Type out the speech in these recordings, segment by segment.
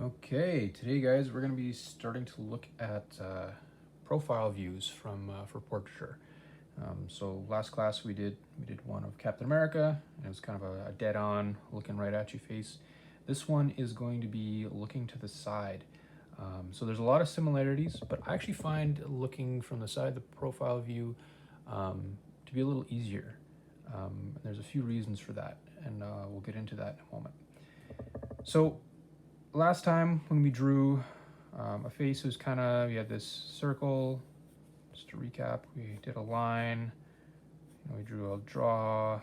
Okay, today guys, we're going to be starting to look at profile views for Portraiture. So last class we did one of Captain America, and it was kind of a dead-on, looking right at you face. This one is going to be looking to the side. So there's a lot of similarities, but I actually find looking from the side, the profile view, to be a little easier. There's a few reasons for that, and we'll get into that in a moment. So last time when we drew a face, it was kind of, we had this circle. Just to recap, we did a line, we drew a draw,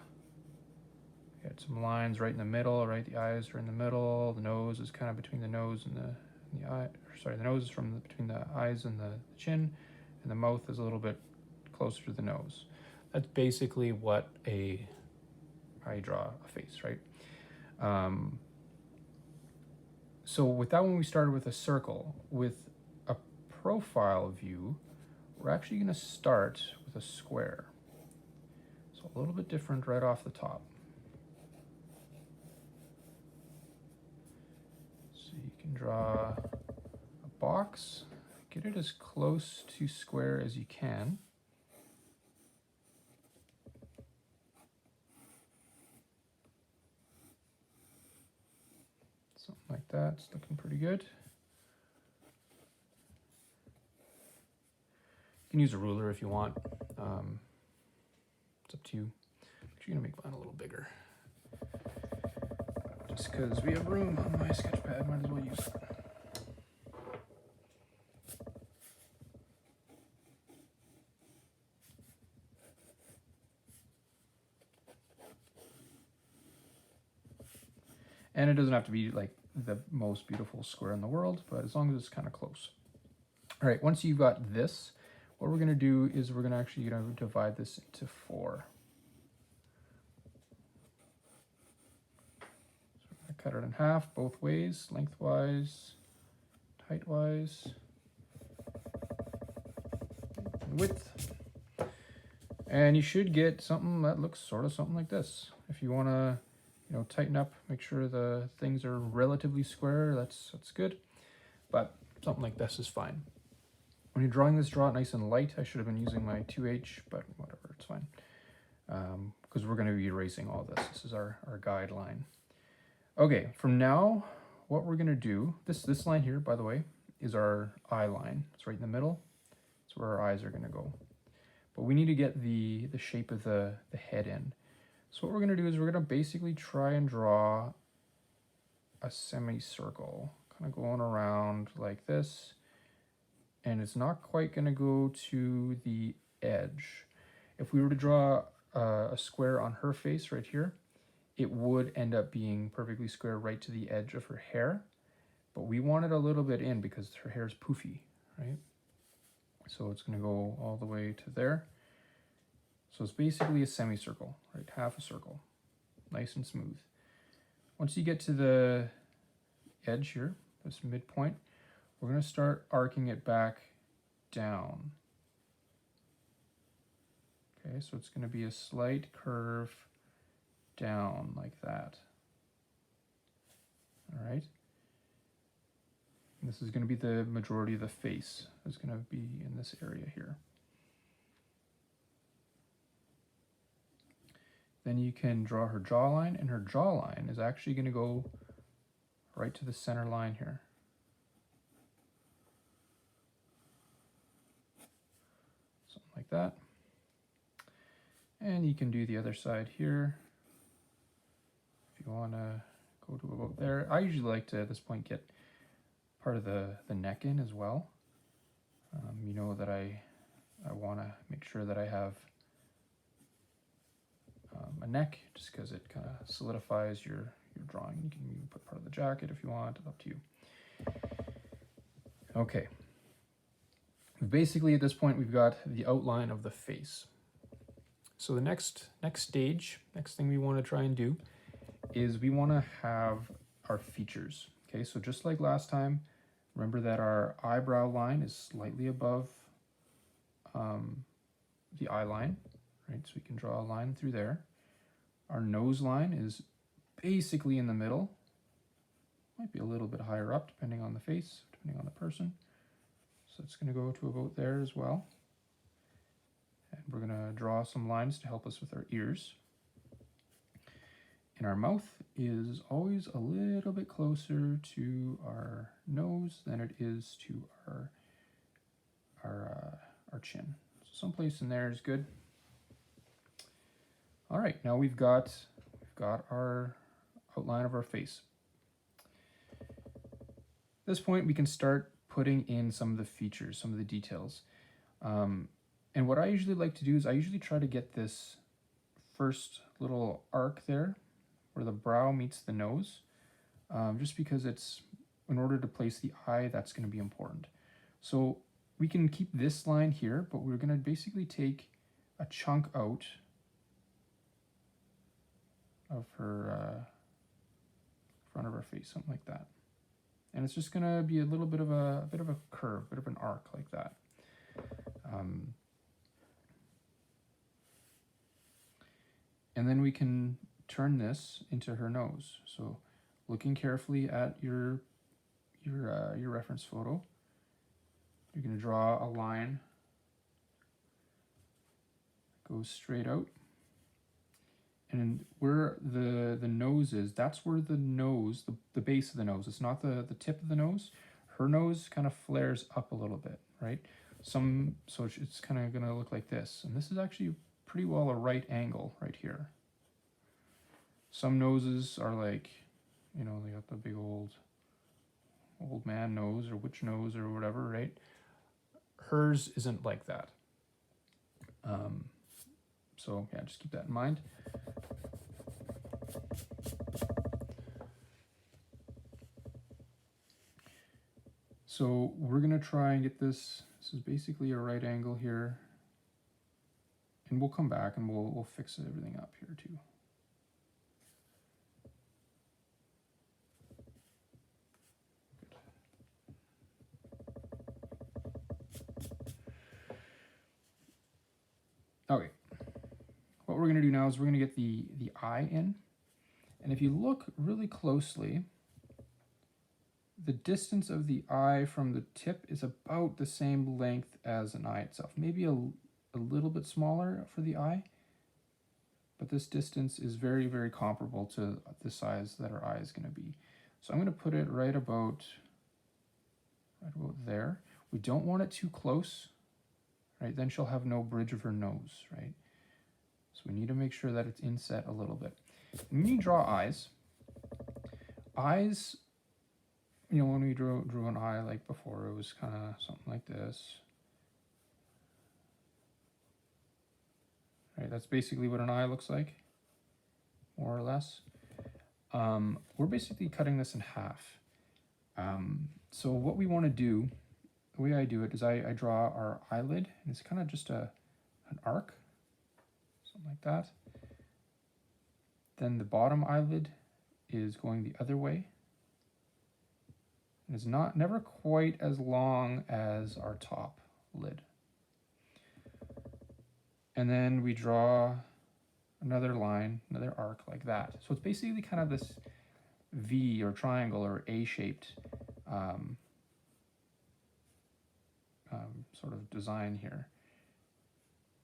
we had some lines right in the middle, right? The eyes are in the middle, the nose is kind of between the nose and the eye, sorry, the nose is between the eyes and the chin, and the mouth is a little bit closer to the nose. That's basically how you draw a face, right? So with that one, we started with a circle. With a profile view, we're actually going to start with a square. So a little bit different right off the top. So you can draw a box, get it as close to square as you can. Something like that, it's looking pretty good. You can use a ruler if you want. It's up to you. I'm actually gonna make mine a little bigger. Just because we have room on my sketch pad, might as well use it. And it doesn't have to be like the most beautiful square in the world, but as long as it's kind of close. All right, once you've got this, what we're going to do is we're going to actually divide this into 4. So we're going to cut it in half both ways, lengthwise, heightwise, width. And you should get something that looks sort of something like this. If you want to tighten up, make sure the things are relatively square, that's good. But something like this is fine. When you're drawing this, draw it nice and light. I should have been using my 2H, but whatever, it's fine. Because we're going to be erasing all this. This is our guideline. Okay, from now, what we're going to do, this line here, by the way, is our eye line. It's right in the middle. It's where our eyes are going to go. But we need to get the shape of the head in. So what we're going to do is we're going to basically try and draw a semicircle, kind of going around like this. And it's not quite going to go to the edge. If we were to draw a square on her face right here, it would end up being perfectly square right to the edge of her hair. But we want it a little bit in because her hair is poofy, right? So it's going to go all the way to there. So it's basically a semicircle, right? Half a circle, nice and smooth. Once you get to the edge here, this midpoint, we're going to start arcing it back down. Okay, so it's going to be a slight curve down like that. All right. And this is going to be the majority of the face. It's going to be in this area here. Then you can draw her jawline, and her jawline is actually going to go right to the center line here. Something like that. And you can do the other side here if you want to go to about there. I usually like to, at this point, get part of the neck in as well. You know that I want to make sure that I have a neck, just because it kind of solidifies your drawing. You can even put part of the jacket if you want, it's up to you. Okay. Basically at this point we've got the outline of the face. So the next stage, next thing we want to try and do is we want to have our features. Okay, so just like last time, remember that our eyebrow line is slightly above the eye line, right? So we can draw a line through there. Our nose line is basically in the middle Might be a little bit higher up depending on the face, depending on the person. So it's going to go to about there as well. And we're going to draw some lines to help us with our ears. And our mouth is always a little bit closer to our nose than it is to our chin. So someplace in there is good. All right, now we've got our outline of our face. At this point, we can start putting in some of the features, some of the details. And what I usually like to do is I usually try to get this first little arc there where the brow meets the nose, just because it's, in order to place the eye, that's going to be important. So we can keep this line here, but we're going to basically take a chunk out of her front of her face, something like that. And it's just going to be a little bit of a curve, a bit of an arc like that. And then we can turn this into her nose. So looking carefully at your reference photo, you're going to draw a line, goes straight out. And where the nose is, that's where the nose, the base of the nose, it's not the tip of the nose. Her nose kind of flares up a little bit, right? So it's kind of going to look like this. And this is actually pretty well a right angle right here. Some noses are like, you know, they got the big old man nose or witch nose or whatever, right? Hers isn't like that. So yeah, just keep that in mind. So we're gonna try and get this. This is basically a right angle here, and we'll come back and we'll fix everything up here too. Okay, what we're gonna do now is we're gonna get the eye in, and if you look really closely, the distance of the eye from the tip is about the same length as an eye itself. Maybe a little bit smaller for the eye, but this distance is very, very comparable to the size that our eye is going to be. So I'm going to put it right about there. We don't want it too close, right? Then she'll have no bridge of her nose, right? So we need to make sure that it's inset a little bit. When you draw eyes, you know, when we drew an eye like before, it was kind of something like this. Right, that's basically what an eye looks like, more or less. We're basically cutting this in half. So what we want to do, the way I do it is I draw our eyelid, and it's kind of just an arc, something like that. Then the bottom eyelid is going the other way. And it's never quite as long as our top lid. And then we draw another line, another arc like that. So it's basically kind of this V or triangle or A-shaped sort of design here.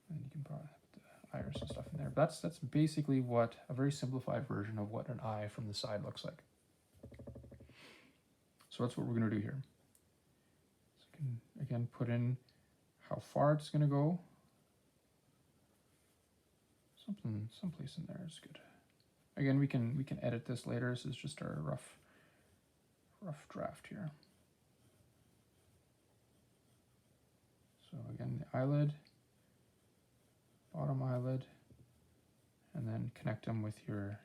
And you can probably put the iris and stuff in there. But that's basically what a very simplified version of what an eye from the side looks like. So that's what we're going to do here. So you can, again, put in how far it's going to go. Someplace in there is good. Again, we can edit this later. This is just our rough draft here. So again, the eyelid, bottom eyelid, and then connect them with your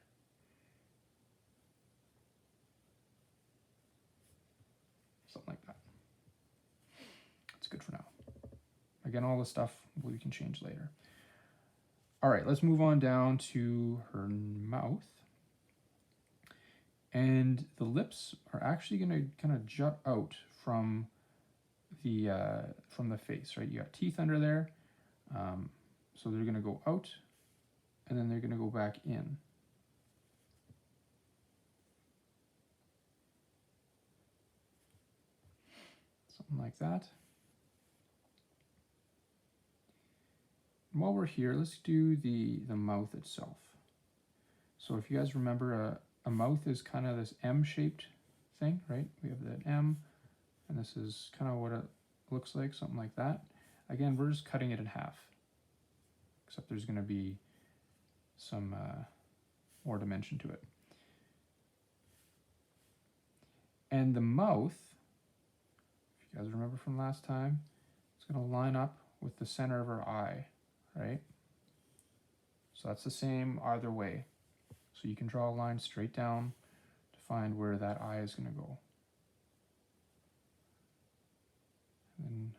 something like that. That's good for now. Again, all the stuff we can change later. All right, let's move on down to her mouth. And the lips are actually going to kind of jut out from the face, right? You got teeth under there, so they're going to go out, and then they're going to go back in. something like that. And while we're here, let's do the mouth itself. So if you guys remember, a mouth is kind of this M-shaped thing, right? We have that M, and this is kind of what it looks like, something like that. Again, we're just cutting it in half, except there's going to be some more dimension to it. And the mouth, if you guys remember from last time, it's going to line up with the center of our eye, right? So that's the same either way. So you can draw a line straight down to find where that eye is going to go. And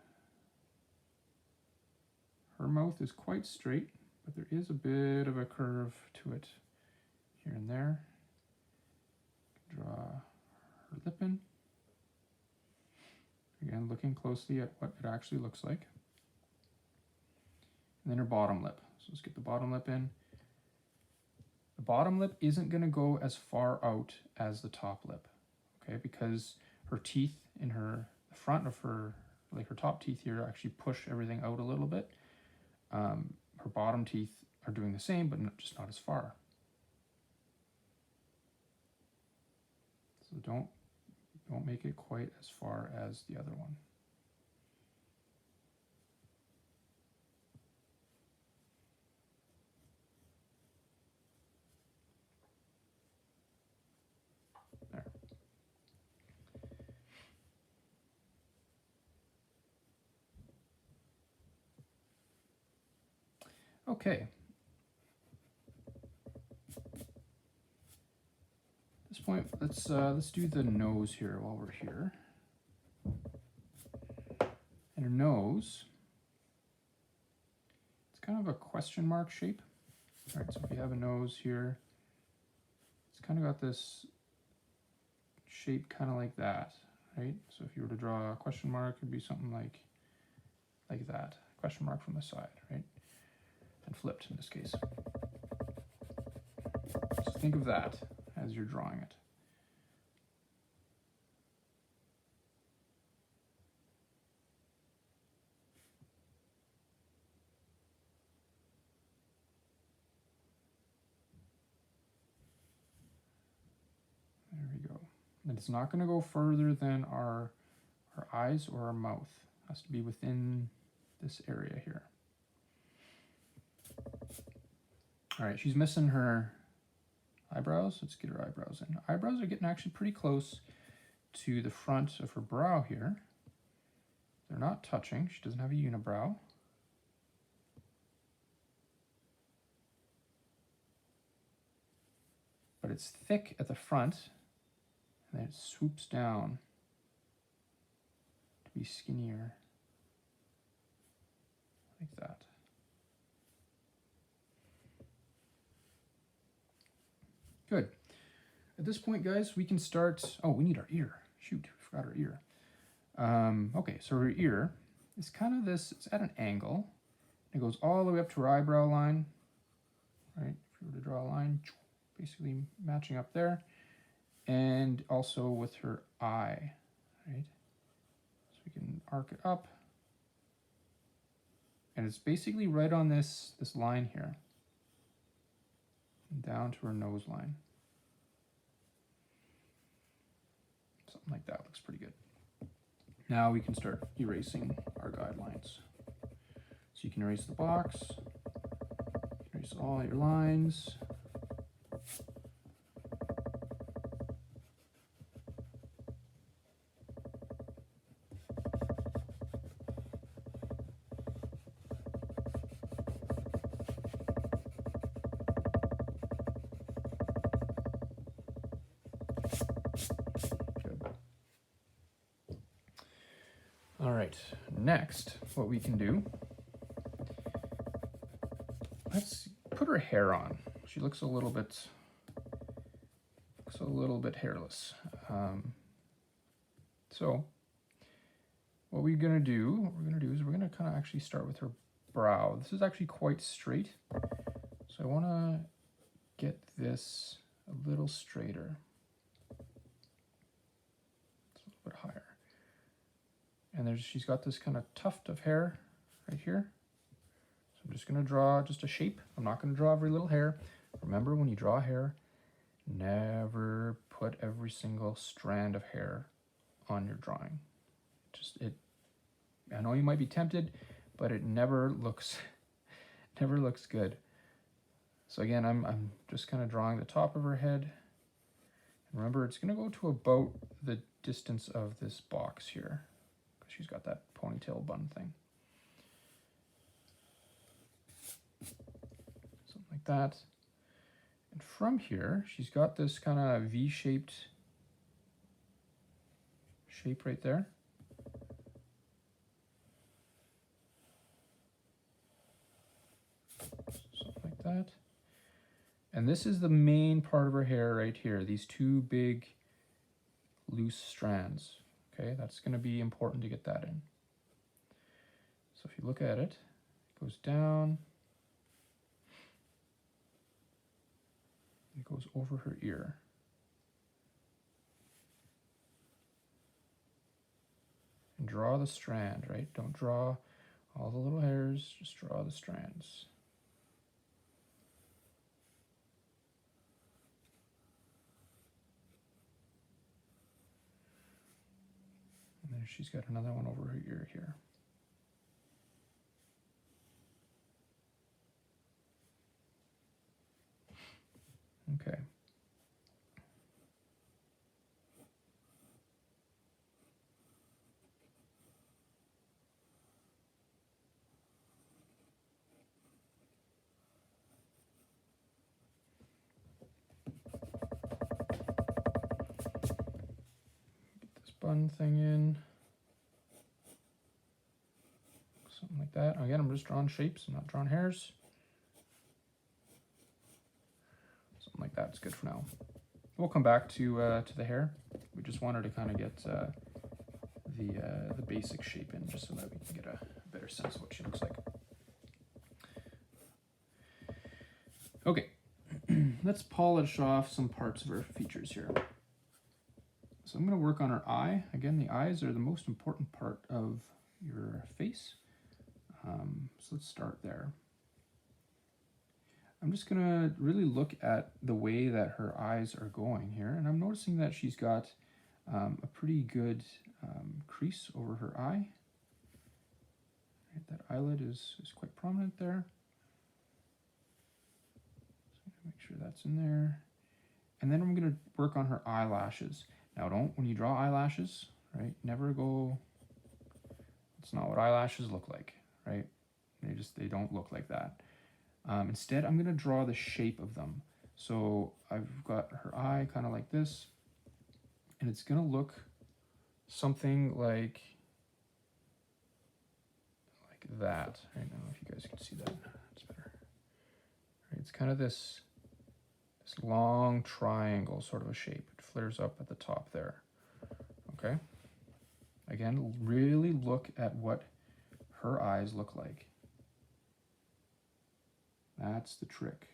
her mouth is quite straight, but there is a bit of a curve to it here and there. Draw her lip in. Again, looking closely at what it actually looks like. And then her bottom lip. So let's get the bottom lip in. The bottom lip isn't going to go as far out as the top lip, okay? Because her teeth in the front of her, like her top teeth here, actually push everything out a little bit. Her bottom teeth are doing the same, but just not as far. So don't make it quite as far as the other one. There. Okay. At this point, let's do the nose here while we're here. And her nose, it's kind of a question mark shape. All right, so if you have a nose here, it's kind of got this shape kind of like that, right? So if you were to draw a question mark, it'd be something like that. Question mark from the side, right? And flipped in this case. So think of that as you're drawing it. There we go. And it's not going to go further than our eyes or our mouth. It has to be within this area here. All right, she's missing her eyebrows. Let's get her eyebrows in. Eyebrows are getting actually pretty close to the front of her brow here. They're not touching. She doesn't have a unibrow. But it's thick at the front, and then it swoops down to be skinnier, like that. Good. At this point, guys, we can start. Oh, we need our ear. Shoot, forgot our ear. Okay, so her ear is kind of this, it's at an angle. It goes all the way up to her eyebrow line, right? If you were to draw a line, basically matching up there. And also with her eye, right? So we can arc it up. And it's basically right on this line here. And down to her nose line. Something like that looks pretty good. Now we can start erasing our guidelines. So you can erase the box, erase all your lines. All right, next, what we can do, let's put her hair on. She looks a little bit hairless. So what we're gonna do is we're gonna kind of actually start with her brow. This is actually quite straight. So I wanna get this a little straighter. It's a little bit higher. and she's got this kind of tuft of hair right here. So I'm just going to draw just a shape. I'm not going to draw every little hair. Remember, when you draw hair, never put every single strand of hair on your drawing. I know you might be tempted, but it never looks good. So again, I'm just kind of drawing the top of her head. And remember, it's going to go to about the distance of this box here, because she's got that ponytail bun thing. Something like that. And from here, she's got this kind of V-shaped shape right there. Something like that. And this is the main part of her hair right here, these two big loose strands. Okay, that's going to be important to get that in. So if you look at it, it goes down, it goes over her ear. And draw the strand, right? Don't draw all the little hairs, just draw the strands. And then she's got another one over her ear here. Okay. Get this bun thing in. Something like that. Again, I'm just drawing shapes, I'm not drawing hairs. Something like that's good for now. We'll come back to the hair. We just wanted to kind of get the basic shape in, just so that we can get a better sense of what she looks like. Okay, let's polish off some parts of her features here. So I'm going to work on her eye. Again, the eyes are the most important part of your face. So let's start there. I'm just going to really look at the way that her eyes are going here, and I'm noticing that she's got a pretty good crease over her eye. Right, that eyelid is quite prominent there. So make sure that's in there. And then I'm going to work on her eyelashes. Now when you draw eyelashes, right, never go, it's not what eyelashes look like, right? They don't look like that. Instead, I'm going to draw the shape of them. So I've got her eye kind of like this, and it's going to look something like that. I don't know if you guys can see that. It's better. Right, it's kind of this long triangle sort of a shape. It flares up at the top there. Okay. Again, really look at what her eyes look like. That's the trick.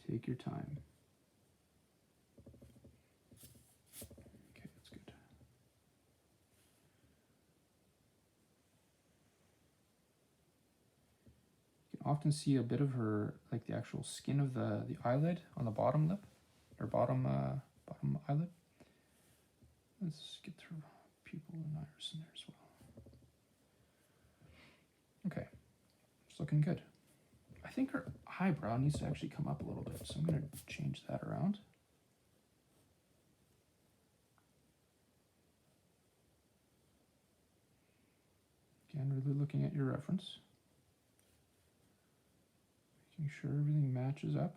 Take your time. Okay, that's good. You can often see a bit of her, like the actual skin of the eyelid on the bottom lip, or bottom eyelid. Let's get through pupil and iris in there as well. Okay, it's looking good. I think her eyebrow needs to actually come up a little bit, so I'm going to change that around. Again, really looking at your reference. Making sure everything matches up.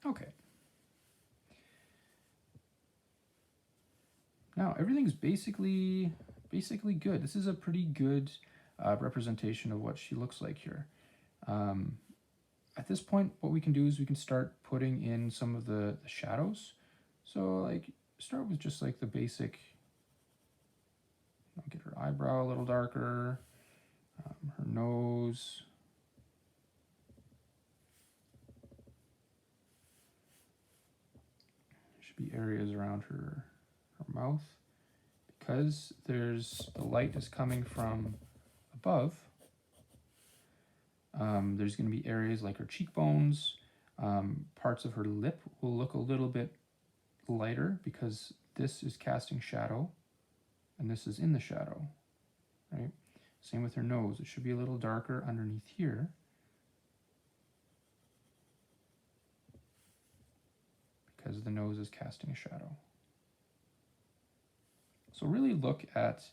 Okay. Now everything's basically good. This is a pretty good representation of what she looks like here. at this point, what we can do is we can start putting in some of the shadows. So like start with just like the basic, get her eyebrow a little darker, her nose. Should be areas around her mouth. Because the light is coming from above, there's going to be areas like her cheekbones, parts of her lip will look a little bit lighter because this is casting shadow and this is in the shadow, right? Same with her nose. It should be a little darker underneath here because the nose is casting a shadow. So really look at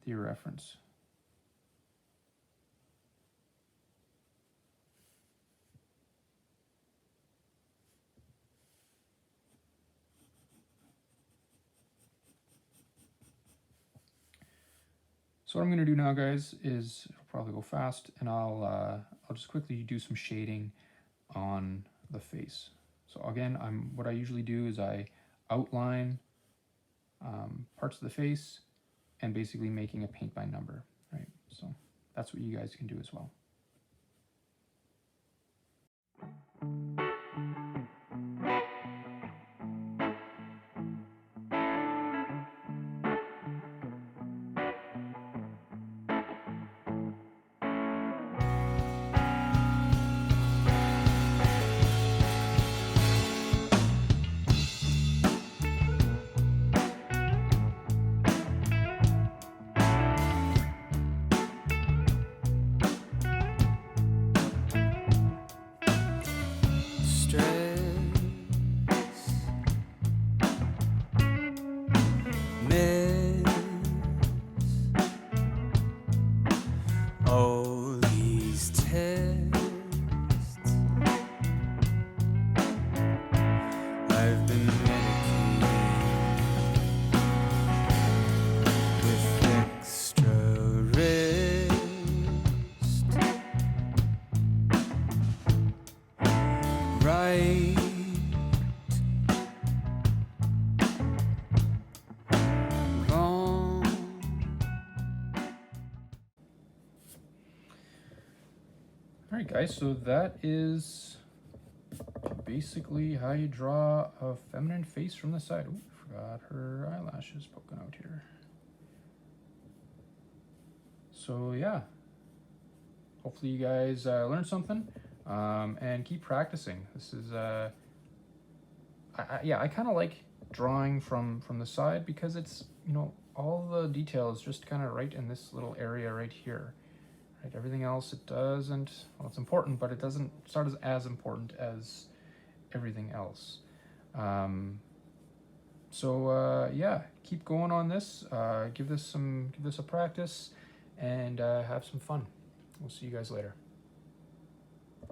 the reference. So what I'm going to do now, guys, is it'll probably go fast, and I'll just quickly do some shading on the face. So again, what I usually do is I outline parts of the face and basically making a paint by number, right? So that's what you guys can do as well. All these tests I've been medicated with extra rest. Right, wrong. Alright guys, so that is basically how you draw a feminine face from the side. Ooh, forgot her eyelashes poking out here. So yeah, hopefully you guys learned something, and keep practicing. This is, I kind of like drawing from the side because it's, all the details just kind of right in this little area right here. Right, everything else it doesn't, well, it's important, but it doesn't start as important as everything else. Yeah, keep going on this. Give this a practice, and have some fun. We'll see you guys later.